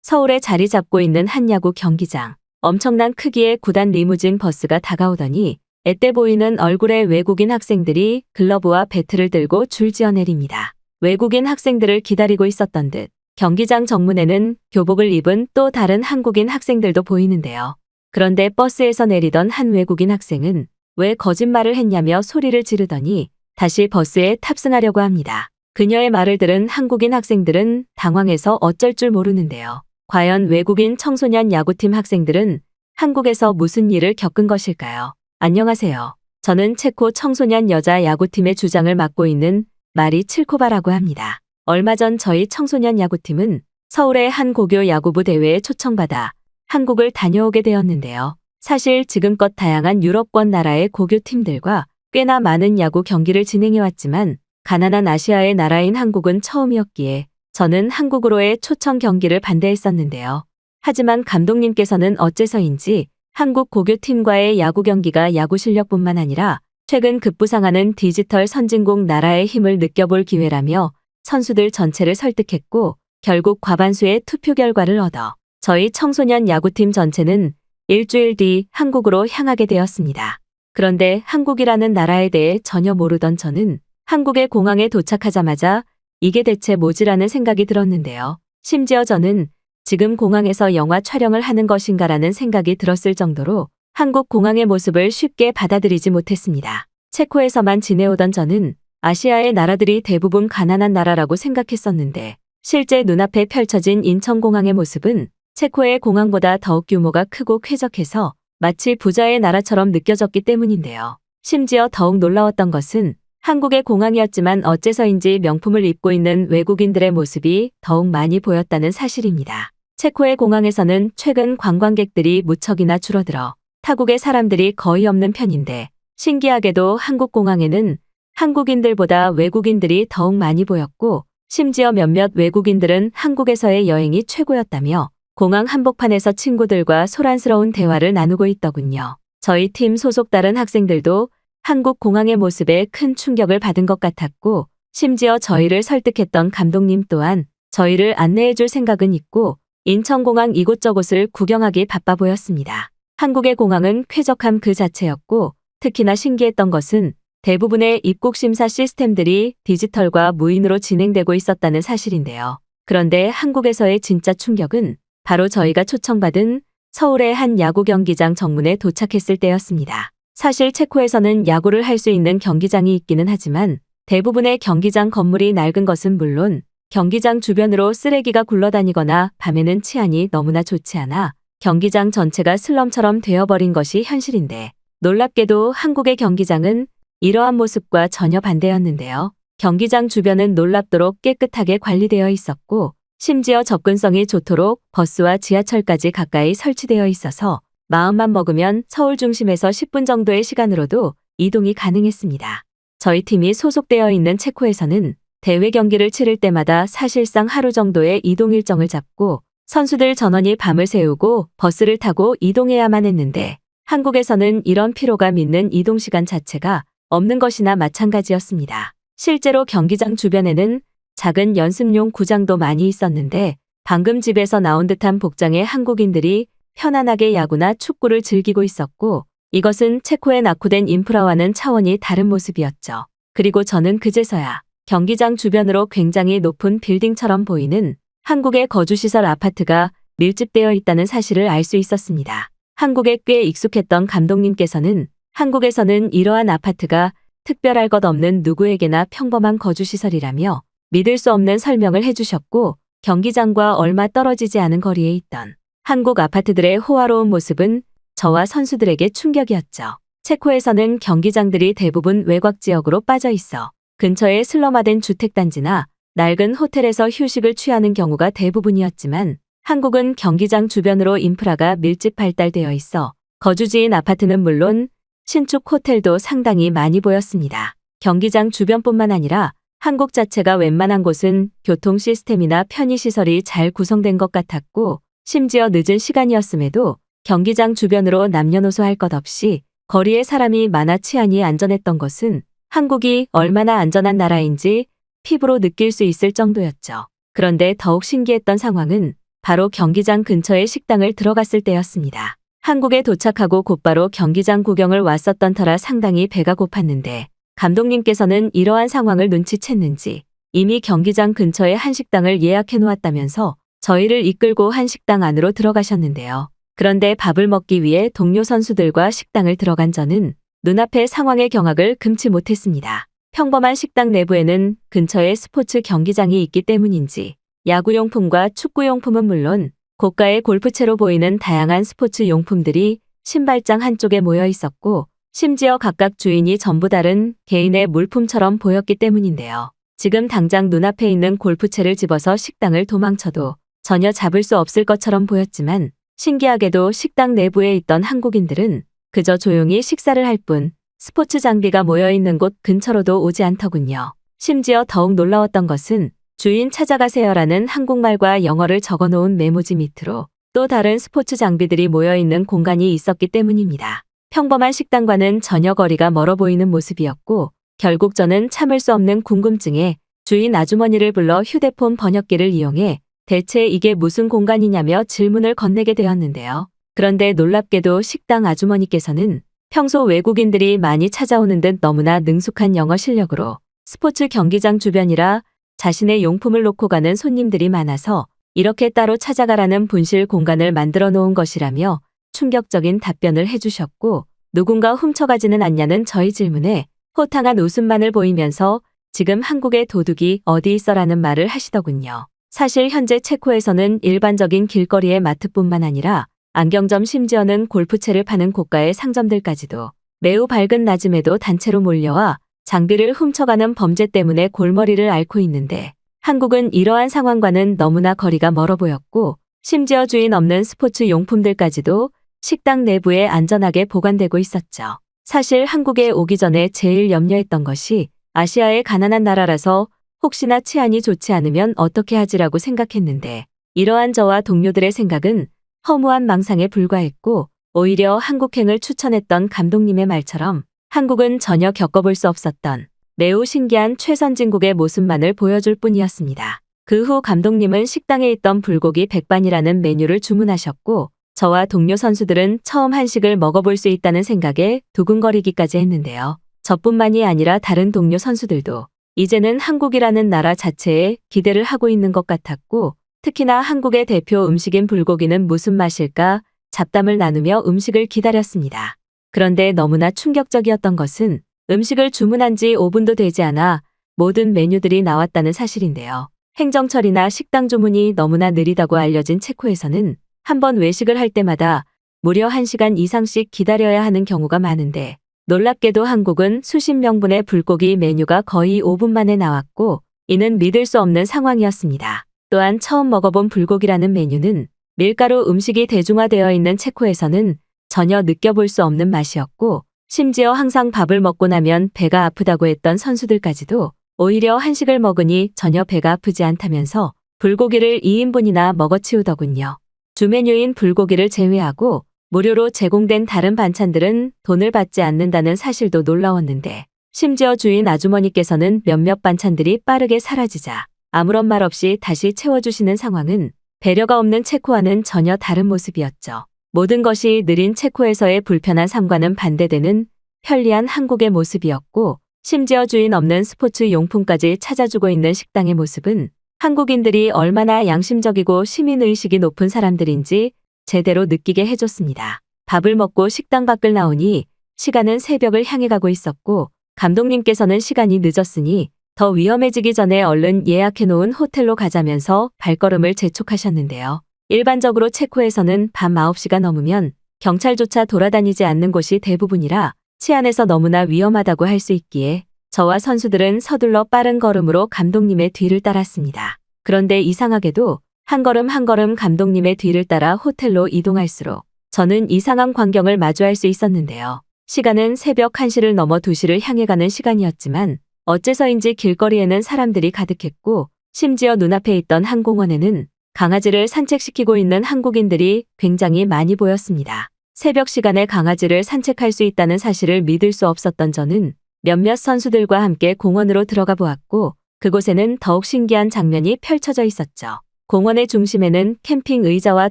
서울에 자리 잡고 있는 한 야구 경기장. 엄청난 크기의 구단 리무진 버스가 다가오더니 앳돼 보이는 얼굴의 외국인 학생들이 글러브와 배트를 들고 줄지어 내립니다. 외국인 학생들을 기다리고 있었던 듯 경기장 정문에는 교복을 입은 또 다른 한국인 학생들도 보이는데요. 그런데 버스에서 내리던 한 외국인 학생은 왜 거짓말을 했냐며 소리를 지르더니 다시 버스에 탑승하려고 합니다. 그녀의 말을 들은 한국인 학생들은 당황해서 어쩔 줄 모르는데요. 과연 외국인 청소년 야구팀 학생들은 한국에서 무슨 일을 겪은 것일까요? 안녕하세요. 저는 체코 청소년 여자 야구팀의 주장을 맡고 있는 마리 칠코바라고 합니다. 얼마 전 저희 청소년 야구팀은 서울의 한 고교 야구부 대회에 초청받아 한국을 다녀오게 되었는데요. 사실 지금껏 다양한 유럽권 나라의 고교 팀들과 꽤나 많은 야구 경기를 진행해왔지만 가난한 아시아의 나라인 한국은 처음이었기에 저는 한국으로의 초청 경기를 반대했었는데요. 하지만 감독님께서는 어째서인지 한국 고교팀과의 야구 경기가 야구 실력뿐만 아니라 최근 급부상하는 디지털 선진국 나라의 힘을 느껴볼 기회라며 선수들 전체를 설득했고 결국 과반수의 투표 결과를 얻어 저희 청소년 야구팀 전체는 일주일 뒤 한국으로 향하게 되었습니다. 그런데 한국이라는 나라에 대해 전혀 모르던 저는 한국의 공항에 도착하자마자 이게 대체 뭐지라는 생각이 들었는데요. 심지어 저는 지금 공항에서 영화 촬영을 하는 것인가라는 생각이 들었을 정도로 한국 공항의 모습을 쉽게 받아들이지 못했습니다. 체코에서만 지내오던 저는 아시아의 나라들이 대부분 가난한 나라라고 생각했었는데 실제 눈앞에 펼쳐진 인천공항의 모습은 체코의 공항보다 더욱 규모가 크고 쾌적해서 마치 부자의 나라처럼 느껴졌기 때문인데요. 심지어 더욱 놀라웠던 것은 한국의 공항이었지만 어째서인지 명품을 입고 있는 외국인들의 모습이 더욱 많이 보였다는 사실입니다. 체코의 공항에서는 최근 관광객들이 무척이나 줄어들어 타국의 사람들이 거의 없는 편인데 신기하게도 한국 공항에는 한국인들보다 외국인들이 더욱 많이 보였고 심지어 몇몇 외국인들은 한국에서의 여행이 최고였다며 공항 한복판에서 친구들과 소란스러운 대화를 나누고 있더군요. 저희 팀 소속 다른 학생들도 한국 공항의 모습에 큰 충격을 받은 것 같았고 심지어 저희를 설득했던 감독님 또한 저희를 안내해 줄 생각은 있고 인천공항 이곳저곳을 구경하기 바빠 보였습니다. 한국의 공항은 쾌적함 그 자체였고 특히나 신기했던 것은 대부분의 입국 심사 시스템들이 디지털과 무인으로 진행되고 있었다는 사실인데요. 그런데 한국에서의 진짜 충격은 바로 저희가 초청받은 서울의 한 야구 경기장 정문에 도착했을 때였습니다. 사실 체코에서는 야구를 할 수 있는 경기장이 있기는 하지만 대부분의 경기장 건물이 낡은 것은 물론 경기장 주변으로 쓰레기가 굴러다니거나 밤에는 치안이 너무나 좋지 않아 경기장 전체가 슬럼처럼 되어버린 것이 현실인데 놀랍게도 한국의 경기장은 이러한 모습과 전혀 반대였는데요. 경기장 주변은 놀랍도록 깨끗하게 관리되어 있었고 심지어 접근성이 좋도록 버스와 지하철까지 가까이 설치되어 있어서 마음만 먹으면 서울 중심에서 10분 정도의 시간으로도 이동이 가능했습니다. 저희 팀이 소속되어 있는 체코에서는 대회 경기를 치를 때마다 사실상 하루 정도의 이동 일정을 잡고 선수들 전원이 밤을 새우고 버스를 타고 이동해야만 했는데 한국에서는 이런 피로가 믿는 이동 시간 자체가 없는 것이나 마찬가지였습니다. 실제로 경기장 주변에는 작은 연습용 구장도 많이 있었는데 방금 집에서 나온 듯한 복장의 한국인들이 편안하게 야구나 축구를 즐기고 있었고 이것은 체코의 낙후된 인프라와는 차원이 다른 모습이었죠. 그리고 저는 그제서야 경기장 주변으로 굉장히 높은 빌딩처럼 보이는 한국의 거주시설 아파트가 밀집되어 있다는 사실을 알 수 있었습니다. 한국에 꽤 익숙했던 감독님께서는 한국에서는 이러한 아파트가 특별할 것 없는 누구에게나 평범한 거주시설이라며 믿을 수 없는 설명을 해주셨고 경기장과 얼마 떨어지지 않은 거리에 있던 한국 아파트들의 호화로운 모습은 저와 선수들에게 충격이었죠. 체코에서는 경기장들이 대부분 외곽 지역으로 빠져 있어 근처에 슬럼화된 주택단지나 낡은 호텔에서 휴식을 취하는 경우가 대부분이었지만 한국은 경기장 주변으로 인프라가 밀집 발달되어 있어 거주지인 아파트는 물론 신축 호텔도 상당히 많이 보였습니다. 경기장 주변뿐만 아니라 한국 자체가 웬만한 곳은 교통 시스템이나 편의시설이 잘 구성된 것 같았고 심지어 늦은 시간이었음에도 경기장 주변으로 남녀노소 할 것 없이 거리에 사람이 많아 치안이 안전했던 것은 한국이 얼마나 안전한 나라인지 피부로 느낄 수 있을 정도였죠. 그런데 더욱 신기했던 상황은 바로 경기장 근처의 식당을 들어갔을 때였습니다. 한국에 도착하고 곧바로 경기장 구경을 왔었던 터라 상당히 배가 고팠는데 감독님께서는 이러한 상황을 눈치챘는지 이미 경기장 근처에 한 식당을 예약해 놓았다면서 저희를 이끌고 한 식당 안으로 들어가셨는데요. 그런데 밥을 먹기 위해 동료 선수들과 식당을 들어간 저는 눈앞의 상황의 경악을 금치 못했습니다. 평범한 식당 내부에는 근처에 스포츠 경기장이 있기 때문인지 야구용품과 축구용품은 물론 고가의 골프채로 보이는 다양한 스포츠 용품들이 신발장 한쪽에 모여 있었고 심지어 각각 주인이 전부 다른 개인의 물품처럼 보였기 때문인데요. 지금 당장 눈앞에 있는 골프채를 집어서 식당을 도망쳐도 전혀 잡을 수 없을 것처럼 보였지만 신기하게도 식당 내부에 있던 한국인들은 그저 조용히 식사를 할 뿐 스포츠 장비가 모여 있는 곳 근처로도 오지 않더군요. 심지어 더욱 놀라웠던 것은 주인 찾아가세요라는 한국말과 영어를 적어놓은 메모지 밑으로 또 다른 스포츠 장비들이 모여있는 공간이 있었기 때문입니다. 평범한 식당과는 전혀 거리가 멀어 보이는 모습이었고 결국 저는 참을 수 없는 궁금증에 주인 아주머니를 불러 휴대폰 번역기를 이용해 대체 이게 무슨 공간이냐며 질문을 건네게 되었는데요. 그런데 놀랍게도 식당 아주머니께서는 평소 외국인들이 많이 찾아오는 듯 너무나 능숙한 영어 실력으로 스포츠 경기장 주변이라 자신의 용품을 놓고 가는 손님들이 많아서 이렇게 따로 찾아가라는 분실 공간을 만들어 놓은 것이라며 충격적인 답변을 해주셨고 누군가 훔쳐가지는 않냐는 저희 질문에 호탕한 웃음만을 보이면서 지금 한국의 도둑이 어디 있어라는 말을 하시더군요. 사실 현재 체코에서는 일반적인 길거리의 마트뿐만 아니라 안경점 심지어는 골프채를 파는 고가의 상점들까지도 매우 밝은 낮임에도 단체로 몰려와 장비를 훔쳐가는 범죄 때문에 골머리를 앓고 있는데 한국은 이러한 상황과는 너무나 거리가 멀어 보였고 심지어 주인 없는 스포츠 용품들까지도 식당 내부에 안전하게 보관되고 있었죠. 사실 한국에 오기 전에 제일 염려했던 것이 아시아의 가난한 나라라서 혹시나 치안이 좋지 않으면 어떻게 하지라고 생각했는데 이러한 저와 동료들의 생각은 허무한 망상에 불과했고 오히려 한국행을 추천했던 감독님의 말처럼 한국은 전혀 겪어볼 수 없었던 매우 신기한 최선진국의 모습만을 보여줄 뿐이었습니다. 그 후 감독님은 식당에 있던 불고기 백반이라는 메뉴를 주문하셨고 저와 동료 선수들은 처음 한식을 먹어볼 수 있다는 생각에 두근거리기까지 했는데요. 저뿐만이 아니라 다른 동료 선수들도 이제는 한국이라는 나라 자체에 기대를 하고 있는 것 같았고 특히나 한국의 대표 음식인 불고기는 무슨 맛일까 잡담을 나누며 음식을 기다렸습니다. 그런데 너무나 충격적이었던 것은 음식을 주문한 지 5분도 되지 않아 모든 메뉴들이 나왔다는 사실인데요. 행정처리나 식당 주문이 너무나 느리다고 알려진 체코에서는 한번 외식을 할 때마다 무려 1시간 이상씩 기다려야 하는 경우가 많은데 놀랍게도 한국은 수십 명분의 불고기 메뉴가 거의 5분 만에 나왔고 이는 믿을 수 없는 상황이었습니다. 또한 처음 먹어본 불고기라는 메뉴는 밀가루 음식이 대중화되어 있는 체코에서는 전혀 느껴볼 수 없는 맛이었고 심지어 항상 밥을 먹고 나면 배가 아프다고 했던 선수들까지도 오히려 한식을 먹으니 전혀 배가 아프지 않다면서 불고기를 2인분이나 먹어치우더군요. 주 메뉴인 불고기를 제외하고 무료로 제공된 다른 반찬들은 돈을 받지 않는다는 사실도 놀라웠는데 심지어 주인 아주머니께서는 몇몇 반찬들이 빠르게 사라지자 아무런 말 없이 다시 채워주시는 상황은 배려가 없는 체코와는 전혀 다른 모습이었죠. 모든 것이 느린 체코에서의 불편한 삶과는 반대되는 편리한 한국의 모습이었고 심지어 주인 없는 스포츠 용품까지 찾아주고 있는 식당의 모습은 한국인들이 얼마나 양심적이고 시민의식이 높은 사람들인지 제대로 느끼게 해줬습니다. 밥을 먹고 식당 밖을 나오니 시간은 새벽을 향해 가고 있었고 감독님께서는 시간이 늦었으니 더 위험해지기 전에 얼른 예약해놓은 호텔로 가자면서 발걸음을 재촉하셨는데요. 일반적으로 체코에서는 밤 9시가 넘으면 경찰조차 돌아다니지 않는 곳이 대부분이라 치안에서 너무나 위험하다고 할 수 있기에 저와 선수들은 서둘러 빠른 걸음으로 감독님의 뒤를 따랐습니다. 그런데 이상하게도 한 걸음 한 걸음 감독님의 뒤를 따라 호텔로 이동할수록 저는 이상한 광경을 마주할 수 있었는데요. 시간은 새벽 1시를 넘어 2시를 향해 가는 시간이었지만 어째서인지 길거리에는 사람들이 가득했고 심지어 눈앞에 있던 한 공원에는 강아지를 산책시키고 있는 한국인들이 굉장히 많이 보였습니다. 새벽 시간에 강아지를 산책할 수 있다는 사실을 믿을 수 없었던 저는 몇몇 선수들과 함께 공원으로 들어가 보았고 그곳에는 더욱 신기한 장면이 펼쳐져 있었죠. 공원의 중심에는 캠핑 의자와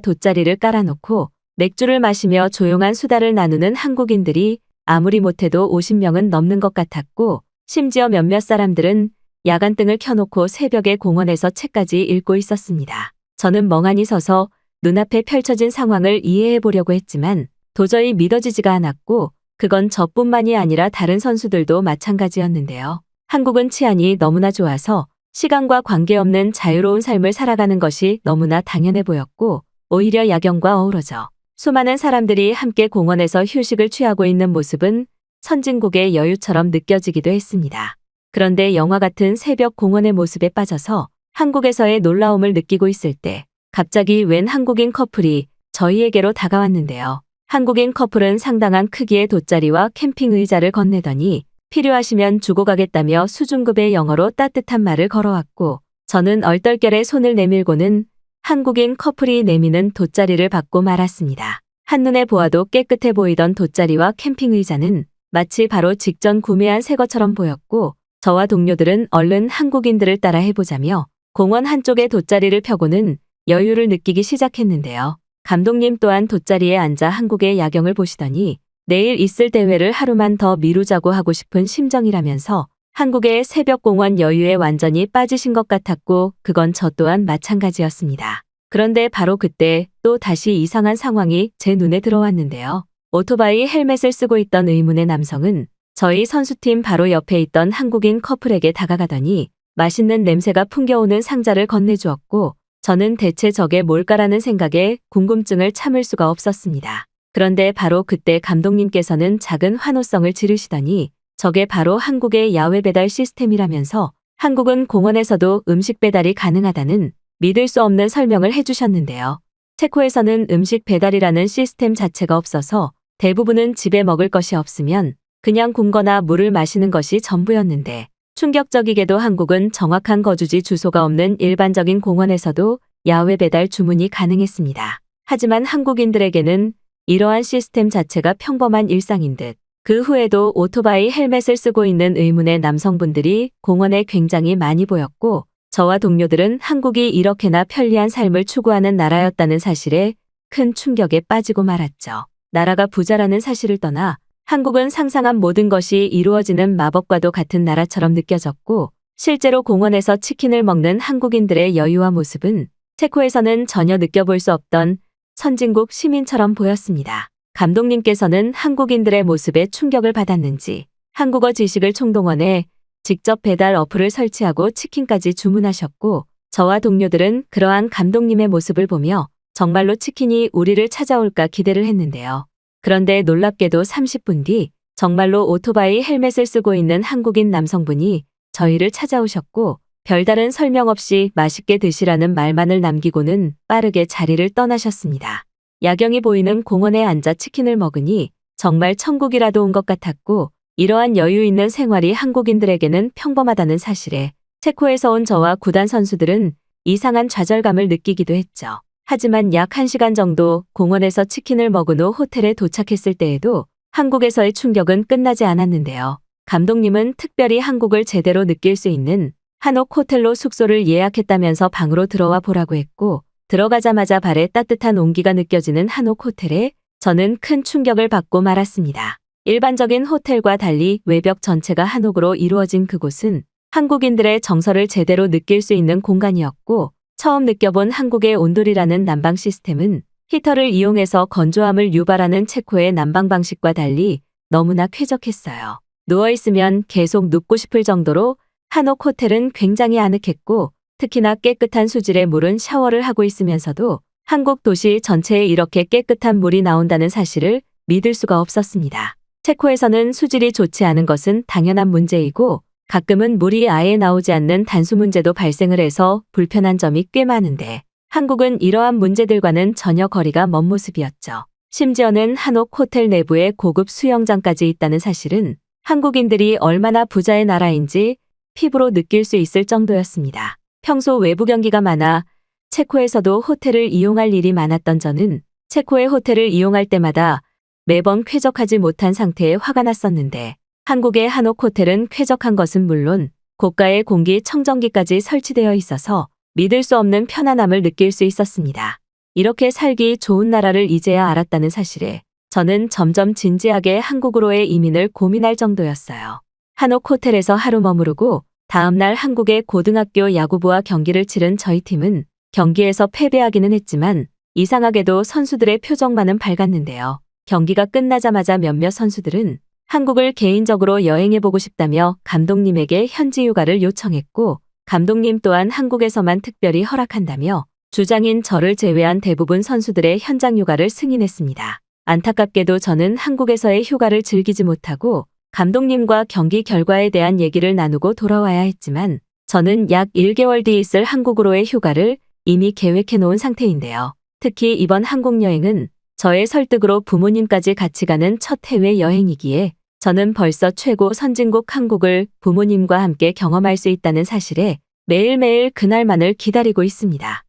돗자리를 깔아놓고 맥주를 마시며 조용한 수다를 나누는 한국인들이 아무리 못해도 50명은 넘는 것 같았고, 심지어 몇몇 사람들은 야간등을 켜놓고 새벽에 공원에서 책까지 읽고 있었습니다. 저는 멍하니 서서 눈앞에 펼쳐진 상황을 이해해 보려고 했지만 도저히 믿어지지가 않았고, 그건 저뿐만이 아니라 다른 선수들도 마찬가지였는데요. 한국은 치안이 너무나 좋아서 시간과 관계없는 자유로운 삶을 살아가는 것이 너무나 당연해 보였고, 오히려 야경과 어우러져 수많은 사람들이 함께 공원에서 휴식을 취하고 있는 모습은 선진국의 여유처럼 느껴지기도 했습니다. 그런데 영화 같은 새벽 공원의 모습에 빠져서 한국에서의 놀라움을 느끼고 있을 때 갑자기 웬 한국인 커플이 저희에게로 다가왔는데요. 한국인 커플은 상당한 크기의 돗자리와 캠핑 의자를 건네더니 필요하시면 주고 가겠다며 수준급의 영어로 따뜻한 말을 걸어왔고, 저는 얼떨결에 손을 내밀고는 한국인 커플이 내미는 돗자리를 받고 말았습니다. 한눈에 보아도 깨끗해 보이던 돗자리와 캠핑 의자는 마치 바로 직전 구매한 새 것처럼 보였고, 저와 동료들은 얼른 한국인들을 따라 해보자며 공원 한쪽에 돗자리를 펴고는 여유를 느끼기 시작했는데요. 감독님 또한 돗자리에 앉아 한국의 야경을 보시더니 내일 있을 대회를 하루만 더 미루자고 하고 싶은 심정이라면서 한국의 새벽 공원 여유에 완전히 빠지신 것 같았고, 그건 저 또한 마찬가지였습니다. 그런데 바로 그때 또 다시 이상한 상황이 제 눈에 들어왔는데요. 오토바이 헬멧을 쓰고 있던 의문의 남성은 저희 선수팀 바로 옆에 있던 한국인 커플에게 다가가더니 맛있는 냄새가 풍겨오는 상자를 건네주었고, 저는 대체 저게 뭘까라는 생각에 궁금증을 참을 수가 없었습니다. 그런데 바로 그때 감독님께서는 작은 환호성을 지르시더니 저게 바로 한국의 야외 배달 시스템이라면서 한국은 공원에서도 음식 배달이 가능하다는 믿을 수 없는 설명을 해주셨는데요. 체코에서는 음식 배달이라는 시스템 자체가 없어서 대부분은 집에 먹을 것이 없으면 그냥 굶거나 물을 마시는 것이 전부였는데, 충격적이게도 한국은 정확한 거주지 주소가 없는 일반적인 공원에서도 야외 배달 주문이 가능했습니다. 하지만 한국인들에게는 이러한 시스템 자체가 평범한 일상인 듯, 그 후에도 오토바이 헬멧을 쓰고 있는 의문의 남성분들이 공원에 굉장히 많이 보였고, 저와 동료들은 한국이 이렇게나 편리한 삶을 추구하는 나라였다는 사실에 큰 충격에 빠지고 말았죠. 나라가 부자라는 사실을 떠나 한국은 상상한 모든 것이 이루어지는 마법과도 같은 나라처럼 느껴졌고, 실제로 공원에서 치킨을 먹는 한국인들의 여유와 모습은 체코에서는 전혀 느껴볼 수 없던 선진국 시민처럼 보였습니다. 감독님께서는 한국인들의 모습에 충격을 받았는지 한국어 지식을 총동원해 직접 배달 어플을 설치하고 치킨까지 주문하셨고, 저와 동료들은 그러한 감독님의 모습을 보며 정말로 치킨이 우리를 찾아올까 기대를 했는데요. 그런데 놀랍게도 30분 뒤 정말로 오토바이 헬멧을 쓰고 있는 한국인 남성분이 저희를 찾아오셨고, 별다른 설명 없이 맛있게 드시라는 말만을 남기고는 빠르게 자리를 떠나셨습니다. 야경이 보이는 공원에 앉아 치킨을 먹으니 정말 천국이라도 온 것 같았고, 이러한 여유 있는 생활이 한국인들에게는 평범하다는 사실에 체코에서 온 저와 구단 선수들은 이상한 좌절감을 느끼기도 했죠. 하지만 약 1시간 정도 공원에서 치킨을 먹은 후 호텔에 도착했을 때에도 한국에서의 충격은 끝나지 않았는데요. 감독님은 특별히 한국을 제대로 느낄 수 있는 한옥 호텔로 숙소를 예약했다면서 방으로 들어와 보라고 했고, 들어가자마자 발에 따뜻한 온기가 느껴지는 한옥 호텔에 저는 큰 충격을 받고 말았습니다. 일반적인 호텔과 달리 외벽 전체가 한옥으로 이루어진 그곳은 한국인들의 정서를 제대로 느낄 수 있는 공간이었고, 처음 느껴본 한국의 온돌이라는 난방 시스템은 히터를 이용해서 건조함을 유발하는 체코의 난방 방식과 달리 너무나 쾌적했어요. 누워있으면 계속 눕고 싶을 정도로 한옥 호텔은 굉장히 아늑했고, 특히나 깨끗한 수질의 물은 샤워를 하고 있으면서도 한국 도시 전체에 이렇게 깨끗한 물이 나온다는 사실을 믿을 수가 없었습니다. 체코에서는 수질이 좋지 않은 것은 당연한 문제이고, 가끔은 물이 아예 나오지 않는 단수 문제도 발생을 해서 불편한 점이 꽤 많은데, 한국은 이러한 문제들과는 전혀 거리가 먼 모습이었죠. 심지어는 한옥 호텔 내부에 고급 수영장까지 있다는 사실은 한국인들이 얼마나 부자의 나라인지 피부로 느낄 수 있을 정도였습니다. 평소 외부 경기가 많아 체코에서도 호텔을 이용할 일이 많았던 저는 체코의 호텔을 이용할 때마다 매번 쾌적하지 못한 상태에 화가 났었는데, 한국의 한옥 호텔은 쾌적한 것은 물론 고가의 공기 청정기까지 설치되어 있어서 믿을 수 없는 편안함을 느낄 수 있었습니다. 이렇게 살기 좋은 나라를 이제야 알았다는 사실에 저는 점점 진지하게 한국으로의 이민을 고민할 정도였어요. 한옥 호텔에서 하루 머무르고 다음날 한국의 고등학교 야구부와 경기를 치른 저희 팀은 경기에서 패배하기는 했지만 이상하게도 선수들의 표정만은 밝았는데요. 경기가 끝나자마자 몇몇 선수들은 한국을 개인적으로 여행해보고 싶다며 감독님에게 현지 휴가를 요청했고, 감독님 또한 한국에서만 특별히 허락한다며 주장인 저를 제외한 대부분 선수들의 현장 휴가를 승인했습니다. 안타깝게도 저는 한국에서의 휴가를 즐기지 못하고 감독님과 경기 결과에 대한 얘기를 나누고 돌아와야 했지만 저는 약 1개월 뒤 있을 한국으로의 휴가를 이미 계획해 놓은 상태인데요. 특히 이번 한국 여행은 저의 설득으로 부모님까지 같이 가는 첫 해외 여행이기에 저는 벌써 최고 선진국 한국을 부모님과 함께 경험할 수 있다는 사실에 매일매일 그날만을 기다리고 있습니다.